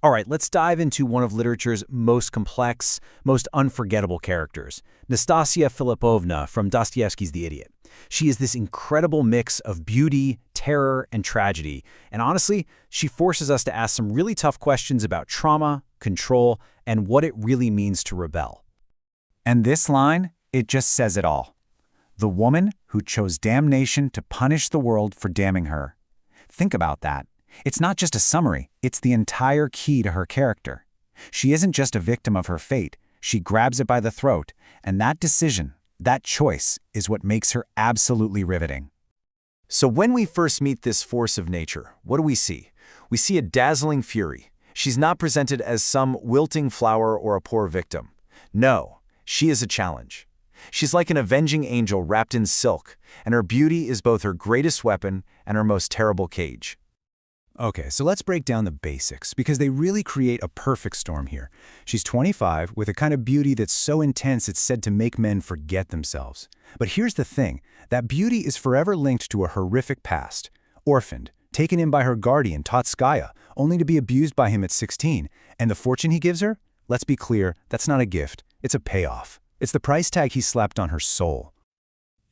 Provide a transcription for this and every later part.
All right, let's dive into one of literature's most complex, most unforgettable characters, Nastasya Filippovna from Dostoevsky's The Idiot. She is this incredible mix of beauty, terror, and tragedy, and honestly, she forces us to ask some really tough questions about trauma, control, and what it really means to rebel. And this line, it just says it all. The woman who chose damnation to punish the world for damning her. Think about that. It's not just a summary, it's the entire key to her character. She isn't just a victim of her fate, she grabs it by the throat, and that decision, that choice, is what makes her absolutely riveting. So when we first meet this force of nature, what do we see? We see a dazzling fury. She's not presented as some wilting flower or a poor victim. No, she is a challenge. She's like an avenging angel wrapped in silk, and her beauty is both her greatest weapon and her most terrible cage. Okay, so let's break down the basics, because they really create a perfect storm here. She's 25, with a kind of beauty that's so intense it's said to make men forget themselves. But here's the thing, that beauty is forever linked to a horrific past. Orphaned, taken in by her guardian, Tatskaya, only to be abused by him at 16. And the fortune he gives her? Let's be clear, that's not a gift, it's a payoff. It's the price tag he slapped on her soul.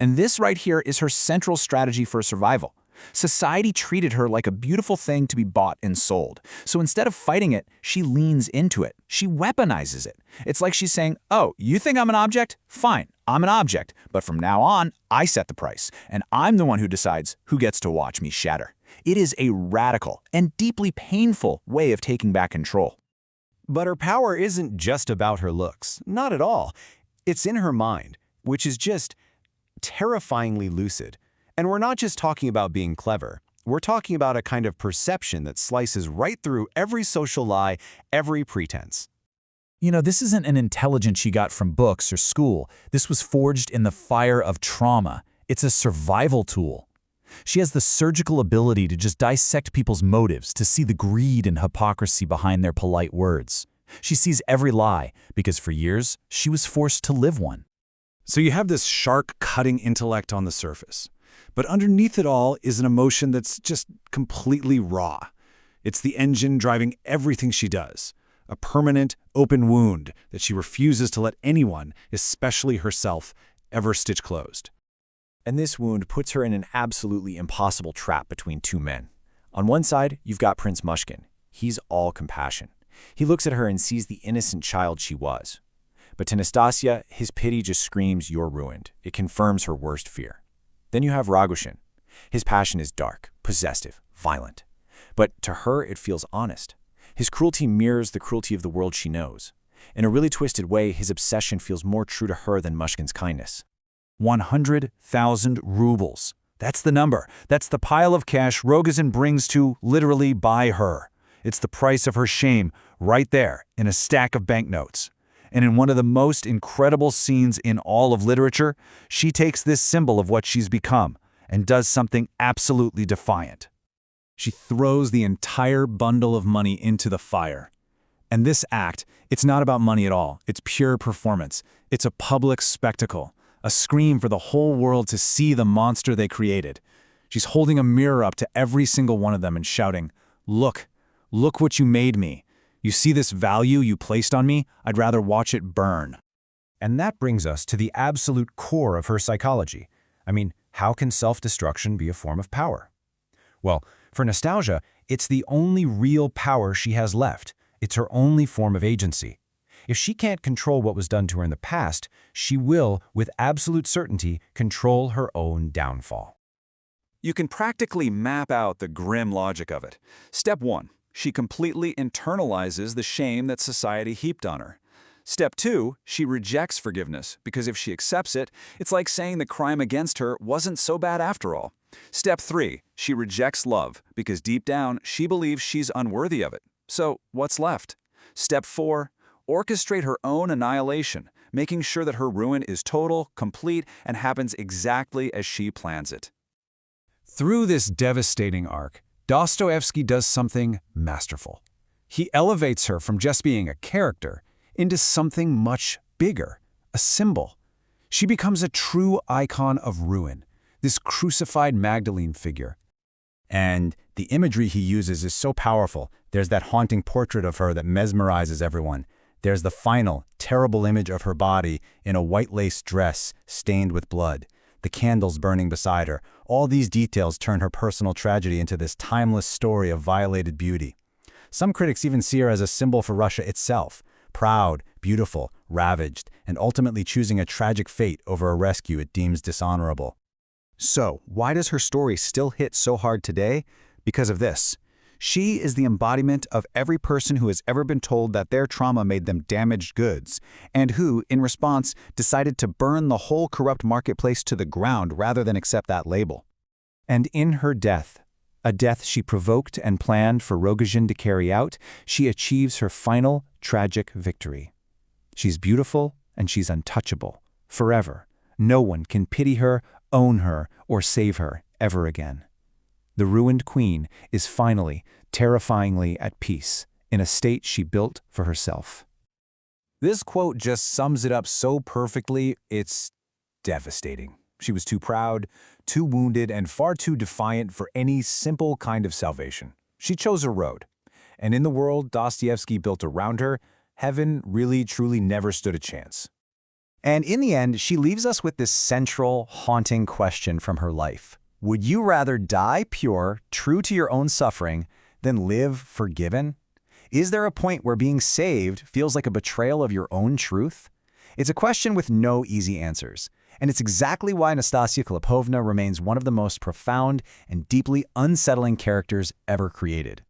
And this right here is her central strategy for survival. Society treated her like a beautiful thing to be bought and sold. So instead of fighting it, she leans into it. She weaponizes it. It's like she's saying, oh, you think I'm an object? Fine, I'm an object. But from now on, I set the price. And I'm the one who decides who gets to watch me shatter. It is a radical and deeply painful way of taking back control. But her power isn't just about her looks. Not at all. It's in her mind, which is just terrifyingly lucid. And we're not just talking about being clever. We're talking about a kind of perception that slices right through every social lie, every pretense. You know, this isn't an intelligence she got from books or school. This was forged in the fire of trauma. It's a survival tool. She has the surgical ability to just dissect people's motives, to see the greed and hypocrisy behind their polite words. She sees every lie, because for years, she was forced to live one. So you have this shark-cutting intellect on the surface. But underneath it all is an emotion that's just completely raw. It's the engine driving everything she does. A permanent, open wound that she refuses to let anyone, especially herself, ever stitch closed. And this wound puts her in an absolutely impossible trap between two men. On one side, you've got Prince Myshkin. He's all compassion. He looks at her and sees the innocent child she was. But to Nastasya, his pity just screams, you're ruined. It confirms her worst fear. Then you have Rogozhin. His passion is dark, possessive, violent. But to her, it feels honest. His cruelty mirrors the cruelty of the world she knows. In a really twisted way, his obsession feels more true to her than Myshkin's kindness. 100,000 rubles. That's the number. That's the pile of cash Rogozhin brings to literally buy her. It's the price of her shame, right there, in a stack of banknotes. And in one of the most incredible scenes in all of literature, she takes this symbol of what she's become and does something absolutely defiant. She throws the entire bundle of money into the fire. And this act, it's not about money at all. It's pure performance. It's a public spectacle, a scream for the whole world to see the monster they created. She's holding a mirror up to every single one of them and shouting, look what you made me. You see this value you placed on me? I'd rather watch it burn. And that brings us to the absolute core of her psychology. I mean, how can self-destruction be a form of power? Well, for Nastasya, it's the only real power she has left. It's her only form of agency. If she can't control what was done to her in the past, she will, with absolute certainty, control her own downfall. You can practically map out the grim logic of it. Step 1. She completely internalizes the shame that society heaped on her. Step 2, she rejects forgiveness, because if she accepts it, it's like saying the crime against her wasn't so bad after all. Step 3, she rejects love, because deep down, she believes she's unworthy of it. So, what's left? Step 4, orchestrate her own annihilation, making sure that her ruin is total, complete, and happens exactly as she plans it. Through this devastating arc, Dostoevsky does something masterful. He elevates her from just being a character into something much bigger, a symbol. She becomes a true icon of ruin, this crucified Magdalene figure. And The imagery he uses is so powerful. There's that haunting portrait of her that mesmerizes everyone. There's the final, terrible image of her body in a white lace dress stained with blood, the candles burning beside her. All these details turn her personal tragedy into this timeless story of violated beauty. Some critics even see her as a symbol for Russia itself, proud, beautiful, ravaged, and ultimately choosing a tragic fate over a rescue it deems dishonorable. So, why does her story still hit so hard today? Because of this. She is the embodiment of every person who has ever been told that their trauma made them damaged goods, and who, in response, decided to burn the whole corrupt marketplace to the ground rather than accept that label. And in her death, a death she provoked and planned for Rogozhin to carry out, she achieves her final, tragic victory. She's beautiful and she's untouchable, forever. No one can pity her, own her, or save her ever again. The ruined queen is finally, terrifyingly at peace, in a state she built for herself. This quote just sums it up so perfectly, it's devastating. She was too proud, too wounded, and far too defiant for any simple kind of salvation. She chose her road. And in the world Dostoevsky built around her, heaven really truly never stood a chance. And in the end, she leaves us with this central, haunting question from her life. Would you rather die pure, true to your own suffering, than live forgiven? Is there a point where being saved feels like a betrayal of your own truth? It's a question with no easy answers, and it's exactly why Nastasya Filippovna remains one of the most profound and deeply unsettling characters ever created.